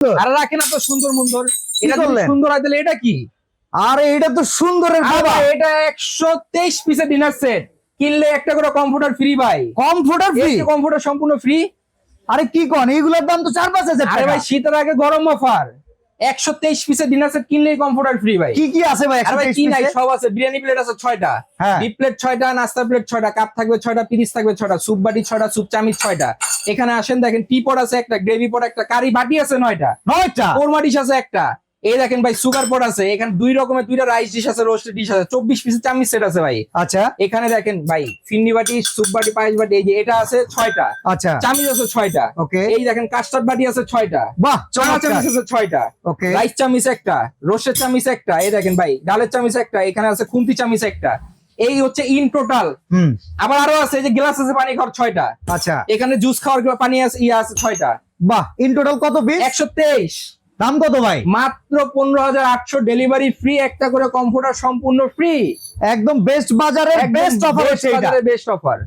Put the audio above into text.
আরে রাখেন এত সুন্দর মুন্দর, এটা যদি করলেন? সুন্দর হয় তাহলে এটা কি? আরে এটা তো সুন্দরের আরে বাবা, ভাই, এটা 123 পিসের ডিনার সেট, কিনলে একটা করে কম্পিউটার ফ্রি ভাই। Comforter free. কম্পিউটার সম্পূর্ণ ফ্রি। আরে কি কোন, এইগুলোর দাম তো 4-5 হাজার আরে টাকা। ভাই, শীতের আগে গরম অফার, 123 পিসের ডিনার সেট কিনলেই কম্পিউটার ফ্রি ভাই। কি কি আছে ভাই? আরে ভাই 123 কি নাই, পিসে? সব আছে। বিরিয়ানি প্লেট আছে 6টা, হ্যাঁ। ডিপ প্লেট 6টা, নাস্তা প্লেট 6টা, কাপ থাকবে 6টা, পিরিচ থাকবে 6টা, স্যুপ বাটি 6টা, স্যুপ চামিচ 6টা। এখানে আসেন দেখেন, টি পট আছে একটা, গ্রেভি পট একটা, কারি বাটি আছে 9টা, 9টা। কোরমা ডিশ আছে একটা। এই দেখেন ভাই, সুগার পট আছে এখানে, 2 রকমের 2টা রাইস ডিশ আছে, রোস্টেড ডিশ আছে, 24 পিসের চামিচ সেট আছে ভাই। আচ্ছা এখানে দেখেন ভাই, ফিন্নি বাটি, স্যুপ বাটি, পায়েস বাটি, এই যে এটা আছে 6টা, আচ্ছা। চামিচ আছে 6টা। ওকে। এই দেখেন কাস্টার্ড বাটি আছে 6টা, বাহ চানা চামিচ চমৎকার। আছে 6টা, ওকে। রাইস চামিচ একটা, রোস্টের চামিচ একটা, এই দেখেন ভাই ডালের চামিচ একটা, এখানে আছে খুন্তি চামিচ একটা। এই হচ্ছে ইন টোটাল। হুম। আবার আরো আছে, এই যে গ্লাস আছে পানি খাওয়ার 6টা, আচ্ছা। এখানে জুস খাওয়ার পানি আছে, আছে 6টা। বাহ, ইন টোটাল কত পিস? 123, দাম কত ভাই? মাত্র 15,800, ডেলিভারি ফ্রি, একটা করে কম্পিউটার সম্পূর্ণ ফ্রি। একদম বেস্ট বাজারের বেস্ট অফার হচ্ছে এটা। Best offer.